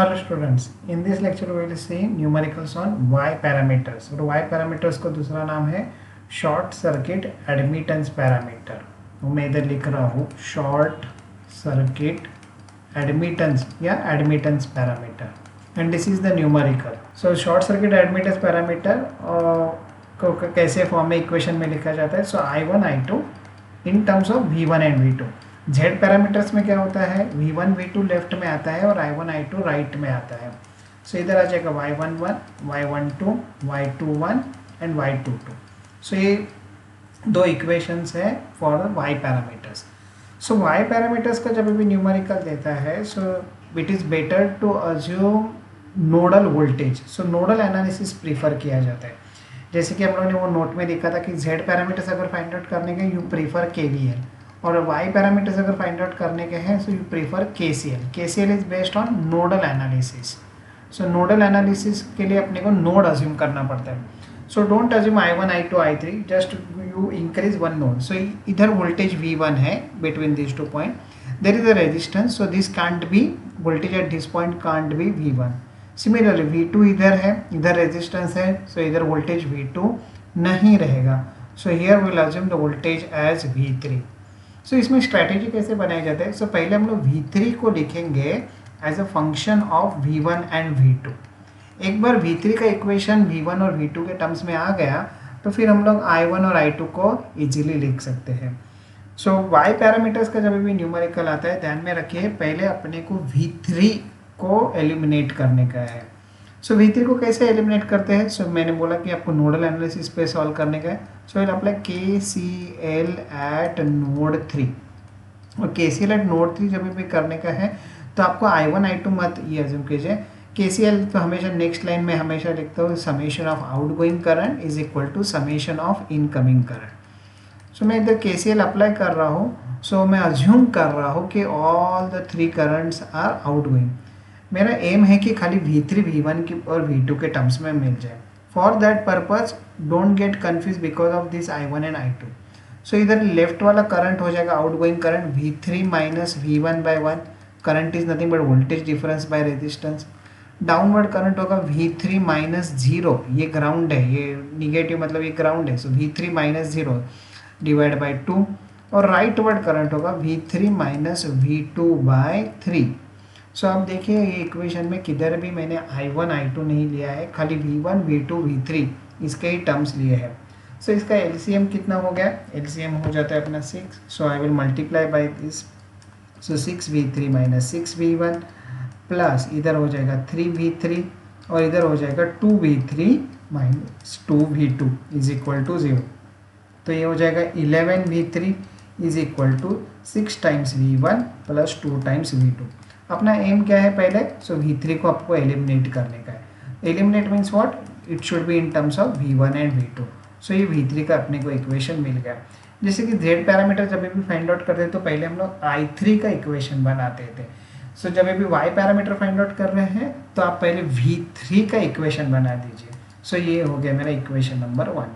Hello students, in this lecture we will see numericals on Y parameters और Y parameters को दूसरा नाम है शॉर्ट सर्किट एडमिटेंस पैरामीटर। मैं इधर लिख रहा हूँ शॉर्ट सर्किट एडमिटेंस या admittance parameter and this is the numerical. So short circuit admittance parameter को कैसे फॉर्म में इक्वेशन में लिखा जाता है। सो I1 I2 in terms of V1 and V2। Z parameters में क्या होता है, V1 V2 लेफ्ट में आता है और I1 I2 राइट में आता है। सो इधर आ जाएगा Y11, Y12, Y21 and Y22। सो ये दो इक्वेशंस है for Y parameters. So Y parameters का जब भी न्यूमेरिकल देता है so it is better to assume nodal voltage. So nodal analysis prefer किया जाता है। जैसे कि हम लोगों ने वो नोट में देखा था कि Z पैरामीटर्स अगर फाइंड आउट करने के यू प्रीफर KVL और Y पैरामीटर्स अगर फाइंड आउट करने के हैं so you prefer KCL। KCL is based on nodal analysis. So nodal analysis के लिए अपने को नोड अज्यूम करना पड़ता है। So don't assume I1 I2 I3, just you increase one node. So इधर वोल्टेज V1 है between this two point, there is a resistance, so this can't be voltage at this point can't be V1। Similarly V2 इधर है, इधर resistance है, सो इधर voltage V2 नहीं रहेगा। So here will assume the voltage as V3। So इसमें strategy कैसे बनाया जाता है। सो पहले हम लोग V3 को लिखेंगे as a function of V1 and V2। एक बार V3 का इक्वेशन V1 और V2 के टर्म्स में आ गया तो फिर हम लोग I1 और I2 को इजीली लिख सकते हैं। सो Y पैरामीटर्स का जब भी न्यूमेरिकल आता है ध्यान में रखिए पहले अपने को V3 को एलिमिनेट करने का है। सो V3 को कैसे एलिमिनेट करते हैं। सो मैंने बोला कि आपको नोडल एनालिसिस पे सॉल्व करने का है। So will apply KCL eight node 3 और KCL एट नोड 3 जब भी करने का है तो आपको I1 I2 मत ये अज्यूम कीजिए। KCL तो हमेशा नेक्स्ट लाइन में हमेशा लिखता हूँ summation of outgoing current is equal to summation of incoming current. So मैं इधर KCL अप्लाई कर रहा हूँ। सो मैं अज्यूम कर रहा हूँ कि all the three currents are outgoing. मेरा एम है कि खाली V3 V1 की और V2 के टर्म्स में मिल जाए। For that purpose don't get confuse because of this I1 and I2। So इधर लेफ्ट वाला करंट हो जाएगा outgoing current V3 minus V1 by 1। Current is nothing but voltage difference by resistance. Downward current होगा V3 minus 0, ये ground है, ये negative मतलब ये ग्राउंड है। सो V3 माइनस 0 डिवाइड बाई 2 और राइटवर्ड करंट होगा V3 माइनस V2 बाय 3। सो आप देखिए ये इक्वेशन में किधर भी मैंने I1 I2 नहीं लिया है, खाली V1 V2 V3 इसके ही टर्म्स लिए हैं। सो इसका LCM कितना हो गया, LCM हो जाता है अपना 6। So I will multiply by this. So 6V3 minus 6V1 plus इधर हो जाएगा 3V3 और इधर हो जाएगा 2V3 minus 2V2 is equal to 0। तो ये हो जाएगा 11V3 is equal to 6 times V1 plus 2 times V2। अपना एम क्या है पहले। सो V3 को आपको एलिमिनेट करने का है। Eliminate means what, it should be in terms of V1 and V2। सो ये V3 का अपने को इक्वेशन मिल गया। जैसे कि Z पैरामीटर जब भी फाइंड आउट करते थे तो पहले हम लोग I3 का इक्वेशन बनाते थे। सो जब भी Y पैरामीटर फाइंड आउट कर रहे हैं तो आप पहले V3 का इक्वेशन बना दीजिए। सो ये हो गया मेरा इक्वेशन नंबर 1।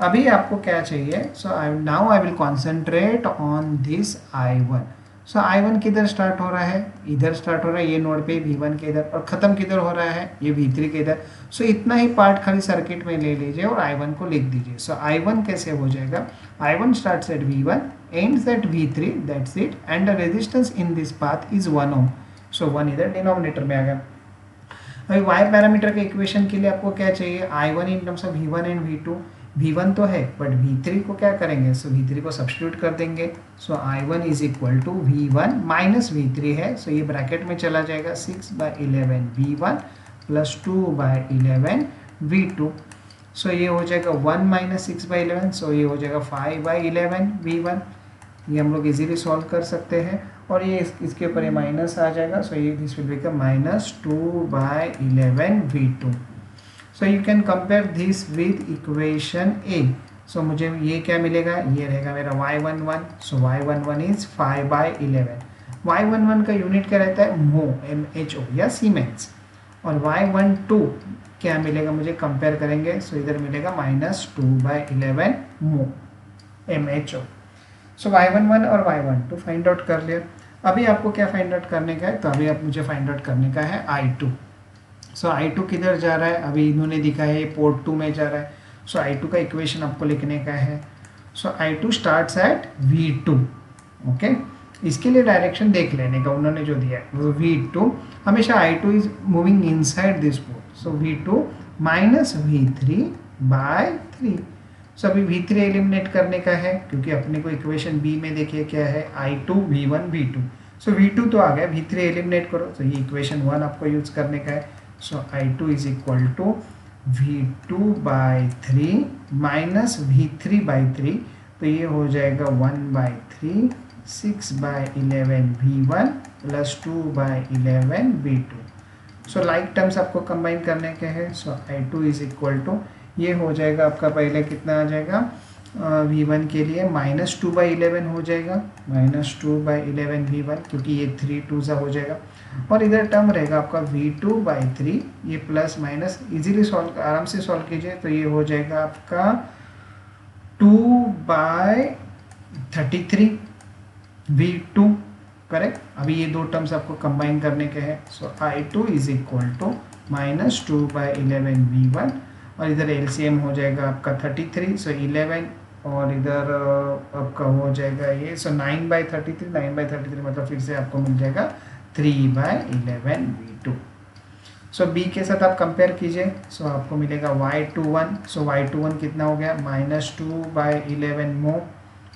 अभी आपको क्या चाहिए। So now I will concentrate on this I1। So I1 किधर स्टार्ट हो रहा है, इधर स्टार्ट हो रहा है ये नोड पे V1 के इधर, और ख़त्म किधर हो रहा है ये V3 के इधर। सो इतना ही पार्ट खाली सर्किट में ले लीजिए और I1 को लिख दीजिए। सो I1 कैसे हो जाएगा, I1 starts at V1 ends at V3, that's it, and the resistance in this path is 1 ओम। सो 1 इधर डिनोमिनेटर में आ गया। अभी Y पैरामीटर के इक्वेशन के लिए आपको क्या चाहिए, I1 in terms of V1 and V2। V1 तो है बट V3 को क्या करेंगे, सो V3 को सब्स्टिट्यूट कर देंगे। So I1 is equal to V1 minus V3 है, सो ये ब्रैकेट में चला जाएगा 6/11 V1 प्लस 2/11 V2। सो ये हो जाएगा 1 माइनस 6/11, सो ये हो जाएगा 5/11 V1। ये हम लोग इजीली सॉल्व कर सकते हैं और ये इसके ऊपर ये माइनस आ जाएगा। सो ये this will become minus 2/11 V2। So you can compare this with equation A. So मुझे ये क्या मिलेगा, ये रहेगा मेरा Y11। So Y11 is 5/11। Y11 का यूनिट क्या रहता है, मो, MHO या सीमेंस। और Y12 क्या मिलेगा मुझे, कंपेयर करेंगे। सो इधर मिलेगा माइनस 2/11 मो, MHO। सो Y11 और Y12 फाइंड आउट कर लिया। अभी आपको क्या फाइंड आउट करने का है, तो अभी आप मुझे फाइंड आउट करने का है I2। सो I2 किधर जा रहा है, अभी इन्होंने दिखा है पोर्ट 2 में जा रहा है। सो I2 का इक्वेशन आपको लिखने का है। So I2 starts at V2। Okay, इसके लिए डायरेक्शन देख लेने का उन्होंने जो दिया है वो V2, हमेशा I2 is moving inside this port. So V2 minus V3 by 3। So अभी V3 एलिमिनेट करने का है, क्योंकि अपने को इक्वेशन बी में देखिए क्या है, I2 V1 V2। सो V2 तो आ गया, V3 एलिमिनेट करो, तो ये इक्वेशन 1 आपको यूज करने का है। So I2 is equal to V2 by 3 minus V3 by 3, तो ये हो जाएगा 1 by 3, 6 by 11 V1 plus 2 by 11 V2। So like terms आपको कंबाइन करने के हैं। So I2 is equal to, ये हो जाएगा आपका पहले कितना आ जाएगा, V1 के लिए माइनस 2 बाई 11 हो जाएगा, माइनस 2 बाई 11 V1, क्योंकि ये 3 2 सा हो जाएगा, और इधर टर्म रहेगा आपका V2 बाई 3, ये प्लस माइनस इजीली सॉल्व, आराम से सॉल्व कीजिए, तो ये हो जाएगा आपका 2 बाई 33 V2, करेक्ट। अभी ये दो टर्म्स आपको कंबाइन करने के हैं। So I2 is equal to minus 2 by 11 V1, और इधर LCM हो जाएगा आपका 33, सो 11, और इधर आपका हो जाएगा ये, सो 9 बाई 33, 9 बाई 33 मतलब फिर से आपको मिल जाएगा 3 बाई 11 V2। सो B के साथ आप कंपेयर कीजिए, सो आपको मिलेगा Y21। सो Y21 कितना हो गया, माइनस 2 बाई 11 मो,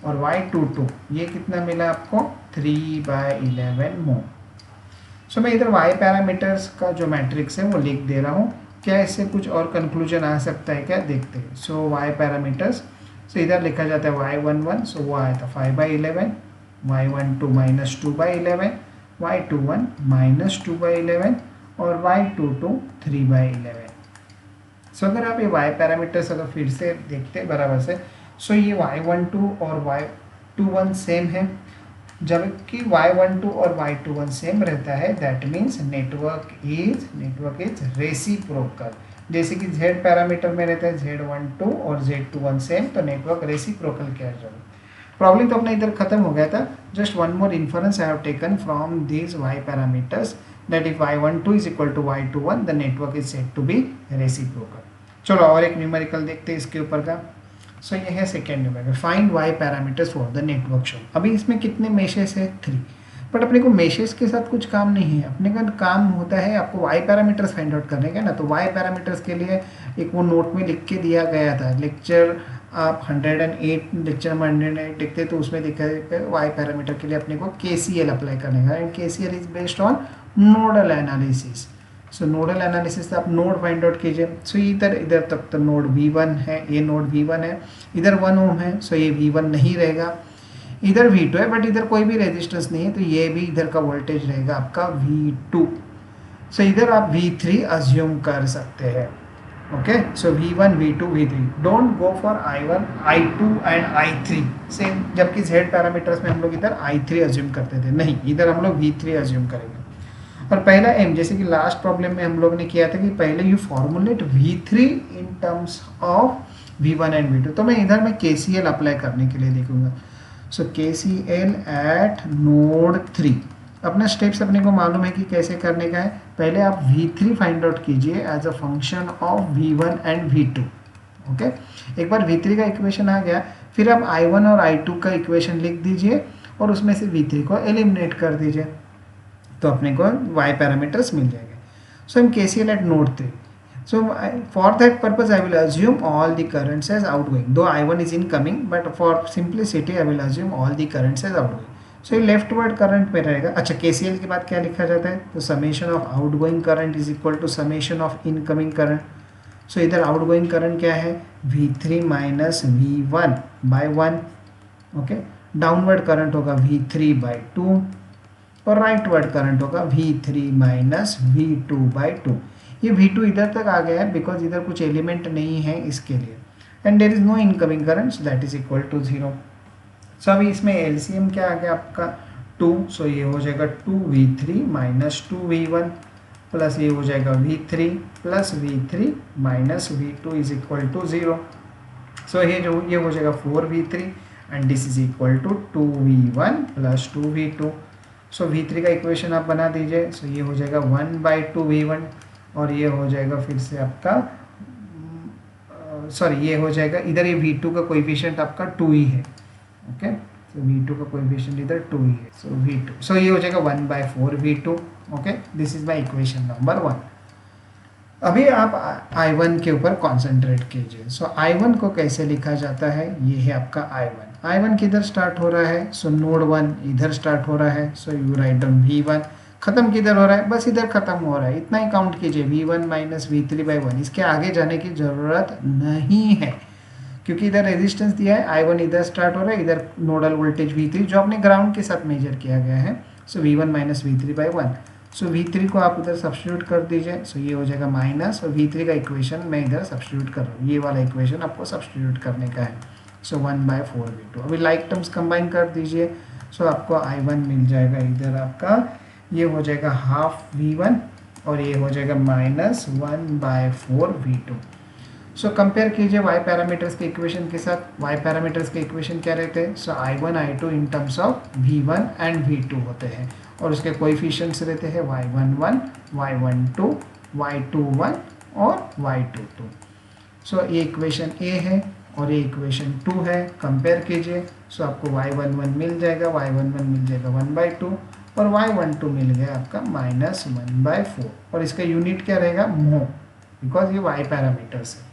और Y22 ये कितना मिला आपको, 3 बाई 11 मो। सो मैं इधर Y पैरामीटर्स का जो मैट्रिक्स है वो लिख दे रहा हूँ, क्या इससे कुछ और कंक्लूजन आ सकता है क्या, देखते हैं। सो Y पैरामीटर्स, सो इधर लिखा जाता है Y11, सो वो आया था 5 by 11, Y12 minus 2 by 11, Y21 minus 2 by 11, और Y22 3 बाई 11। सो अगर आप ये Y पैरामीटर्स अगर फिर से देखते हैं बराबर से, सो ये Y12 और Y21 सेम है, जबकि Y12 और Y21 सेम रहता है, that means network is reciprocal. जैसे कि Z पैरामीटर में रहता है Z12 और Z21 सेम, तो नेटवर्क रेसिप्रोकल क्या है। प्रॉब्लम तो अपना इधर खत्म हो गया था। Just one more inference I have taken from these Y parameters, that if Y12 is equal to Y21 the network is said to be reciprocal. चलो और एक न्यूमेरिकल देखते हैं इसके ऊपर का। सो ये है second numerical, find Y parameters for the network show. अभी इसमें कितने मेशेस है, 3, बट अपने को मेशेस के साथ कुछ काम नहीं है, अपने का काम होता है आपको Y पैरामीटर्स फाइंड आउट करने का ना। तो Y पैरामीटर्स के लिए एक वो नोट में लिख के दिया गया था, लेक्चर आप 108 लेक्चर में 108 देखते तो उसमें दिखा है Y पैरामीटर के लिए अपने को KCL अप्लाई करने का, and KCL is based on nodal analysis. So nodal analysis से आप नोड फाइंड आउट कीजिए। सो इधर तक तो नोड V1 है, ये नोड V1 है, इधर 1 ओम है, सो ये V1 नहीं रहेगा, इधर V2 है, बट इधर कोई भी रेजिस्टेंस नहीं है, तो ये भी इधर का वोल्टेज रहेगा आपका V2। सो इधर आप V3 अज्यूम कर सकते हैं। Okay, so V1 V2 V3, don't go for I1 I2 and I3 same, जबकि Z पैरामीटर्स में हम लोग इधर I3 अज्यूम करते थे, नहीं इधर हम लोग V3 अज्यूम करेंगे। और पहला एम, जैसे कि लास्ट प्रॉब्लम में हम लोग ने किया था कि पहले you formulate V3 in terms of V1 and V2, तो मैं इधर मैं KCL अप्लाई करने के लिए देखूंगा। सो KCL एट नोड 3, अपना स्टेप्स अपने को मालूम है कि कैसे करने का है। पहले आप V3 फाइंड आउट कीजिए as a function of V1 and V2। Okay, एक बार V3 का इक्वेशन आ गया, फिर आप I1 और I2 का इक्वेशन लिख दीजिए और उसमें से V3 को एलिमिनेट कर दीजिए, तो अपने को Y पैरामीटर्स मिल जाएंगे। सो हम KCL eight node 3, so for that purpose I will assume all the currents as outgoing, though I1 is incoming, but for simplicity I will assume all the currents as outgoing। so ये leftward current में रहेगा। अच्छा, KCL के बाद क्या लिखा जाता है, तो summation of outgoing current is equal to summation of incoming current. So इधर आउटगोइंग करंट क्या है, V3 minus V1 by 1। Okay, downward current होगा V3 बाय 2, और राइटवर्ड करंट होगा V3 माइनस V2 बाई 2। ये V2 इधर तक आ गया है बिकॉज इधर कुछ एलिमेंट नहीं है इसके लिए, and there is no incoming current, that is equal to 0। So अभी इसमें LCM क्या आ गया आपका 2, सो ये हो जाएगा 2V3 माइनस 2V1 प्लस ये हो जाएगा V3 plus V3 minus V2 is equal to 0। So ये हो जाएगा 4V3 and this is equal to 2V1 plus 2V2। So V3 का इक्वेशन आप बना दीजिए। सो ये हो जाएगा 1/2V1 और ये हो जाएगा फिर से आपका सॉरी ये हो जाएगा इधर ये V2 का कोएफिशिएंट आपका 2 ही है। ओके, सो V2 का कोएफिशिएंट इधर 2 ही है। सो V2 सो ये हो जाएगा 1/4V2। Okay, this is my equation number 1। अभी आप I1 के ऊपर कॉन्सेंट्रेट कीजिए। सो I1 को कैसे लिखा जाता है, ये है आपका I1 किधर स्टार्ट हो रहा है, सो नोड 1 इधर स्टार्ट हो रहा है। So you write down V1, खत्म किधर हो रहा है, बस इधर खत्म हो रहा है, इतना ही काउंट कीजिए V1 माइनस V3/1। इसके आगे जाने की ज़रूरत नहीं है क्योंकि इधर रेजिस्टेंस दिया है। I1 इधर स्टार्ट हो रहा है, इधर नोडल वोल्टेज V3 जो अपने ग्राउंड के साथ मेजर किया गया है। सो V1 माइनस V3/1। सो V3 को आप उधर सब्स्टिट्यूट कर दीजिए। सो ये हो जाएगा माइनस, और V3 का इक्वेशन मैं इधर सब्स्टिट्यूट कर रहा हूँ, ये वाला इक्वेशन आपको सब्स्टिट्यूट करने का है। सो 1/4V2। अभी लाइक टर्म्स कंबाइन कर दीजिए। सो आपको I1 मिल जाएगा इधर आपका, ये हो जाएगा हाफ V1 और ये हो जाएगा माइनस 1/4V2। सो कंपेयर कीजिए y पैरामीटर्स के इक्वेशन के साथ। y पैरामीटर्स के इक्वेशन क्या रहते हैं, सो I1 I2 in terms of V1 and V2 होते हैं और उसके कोएफिशिएंट्स रहते हैं y11, y12, y21 और y22। सो ये इक्वेशन A है और ये इक्वेशन 2 है। कंपेयर कीजिए। सो आपको y11 मिल जाएगा, y11 मिल जाएगा 1/2 और y12 मिल गया आपका माइनस 1/4 और इसका यूनिट क्या रहेगा, मो, बिकॉज ये y पैरामीटर्स है।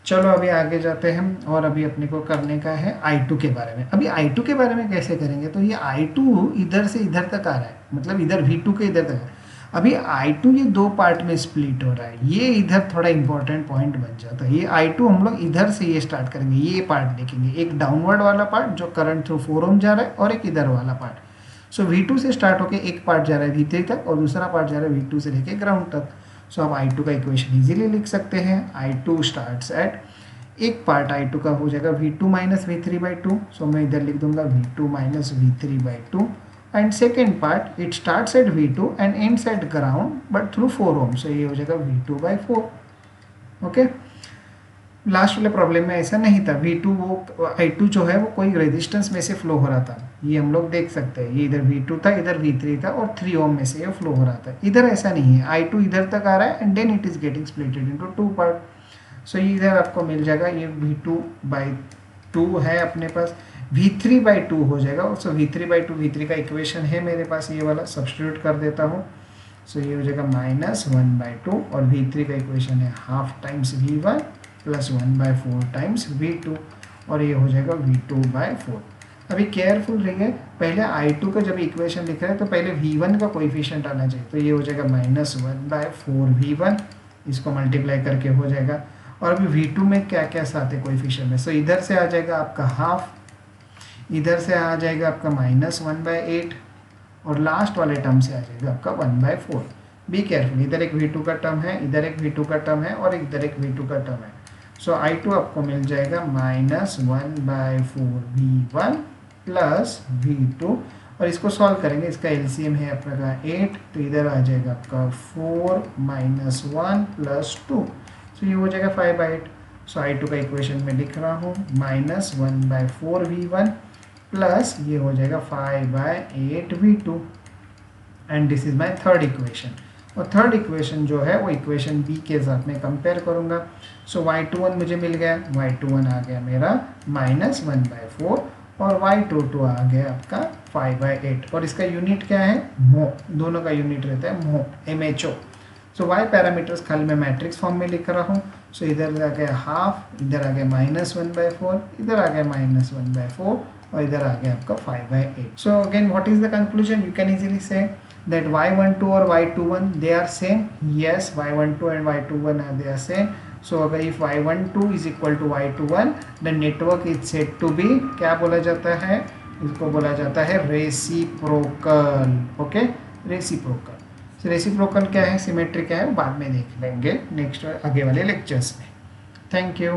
चलो अभी आगे जाते हैं और अभी अपने को करने का है I2 के बारे में। अभी I2 के बारे में कैसे करेंगे, तो ये I2 इधर से इधर तक आ रहा है, मतलब इधर V2 के इधर तक है। अभी I2 ये दो पार्ट में स्प्लिट हो रहा है, ये इधर थोड़ा इंपॉर्टेंट पॉइंट बन जाता है। ये I2 हम लोग इधर से ये स्टार्ट करेंगे, ये पार्ट देखेंगे, एक डाउनवर्ड वाला पार्ट जो करंट थ्रू 4 ओम जा रहा है और एक इधर वाला पार्ट। सो V2 से स्टार्ट होकर एक पार्ट जा रहा है V3 तक और दूसरा पार्ट जा रहा है V2 से लेके ग्राउंड तक। सो आप I2 का इक्वेशन इजीली लिख सकते हैं। I2 स्टार्ट्स एट, एक पार्ट I2 का हो जाएगा V2 माइनस V3/2। सो मैं इधर लिख दूंगा V2 minus V3/2 and second part it starts at V2 and ends at ground but through 4 ओम। सो ये हो जाएगा V2/4। ओके, लास्ट वाले प्रॉब्लम में ऐसा नहीं था। V2 वो I2 जो है वो कोई रेजिस्टेंस में से फ्लो हो रहा था, ये हम लोग देख सकते हैं। ये इधर V2 था, इधर V3 था और 3 ओम में से ये फ्लो हो रहा था। इधर ऐसा नहीं है, I2 इधर तक आ रहा है and then it is getting splitted into 2 part. So इधर आपको मिल जाएगा, ये V2/2 है अपने पास, V3/2 हो जाएगा। सो V3/2, V3 का इक्वेशन है मेरे पास ये वाला, सब्स्टिट्यूट कर देता हूँ। सो ये हो जाएगा माइनस 1/2 और V3 का इक्वेशन है half times V1 plus 1/4 times V2 और ये हो जाएगा V2/4। अभी केयरफुल रहिए, पहले I2 का जब इक्वेशन लिख रहे हैं तो पहले V1 का कोएफिशिएंट आना चाहिए। तो ये हो जाएगा माइनस 1/4V1, इसको मल्टीप्लाई करके हो जाएगा। और अभी V2 में क्या क्या साथ है कोएफिशिएंट में, सो इधर से आ जाएगा आपका हाफ, इधर से आ जाएगा आपका माइनस 1/8 और लास्ट वाले टर्म से आ जाएगा आपका 1/4। बी केयरफुल, इधर एक V2 का टर्म है, इधर एक V2 का टर्म है और इधर एक V2 का टर्म है। सो I2 आपको मिल जाएगा माइनस 1/4V1 प्लस V2 और इसको सॉल्व करेंगे, इसका एलसीएम है आपका 8, तो इधर आ जाएगा आपका 4 माइनस 1 प्लस 2। तो ये हो जाएगा 5/8। सो I2 का इक्वेशन में लिख रहा हूँ माइनस 1/4V1 प्लस ये हो जाएगा 5/8V2 and this is my third equation. और थर्ड इक्वेशन जो है वो इक्वेशन बी के साथ में कंपेयर करूँगा। सो y21 मुझे मिल गया, y21 आ गया मेरा माइनस 1/4 और y22 आ गया आपका 5/8 और इसका यूनिट क्या है, मो, दोनों का यूनिट रहता है मो, MHO। सो y पैरामीटर्स खाली मैं मैट्रिक्स फॉर्म में लिख रहा हूँ। सो इधर आ गया हाफ, इधर आ गया माइनस 1/4, इधर आ गया माइनस 1/4 और इधर आ गया आपका 5/8। So again what is the conclusion, you can easily से that y12 और y21 they are same. Yes, y12 and y21 are they are same. So अगर if y12 is equal to y21 the network is said to be, क्या बोला जाता है, इसको बोला जाता है reciprocal. Okay, reciprocal. So reciprocal क्या है, सिमेट्री क्या है, बाद में देख लेंगे नेक्स्ट आगे वाले लेक्चर्स में। Thank you.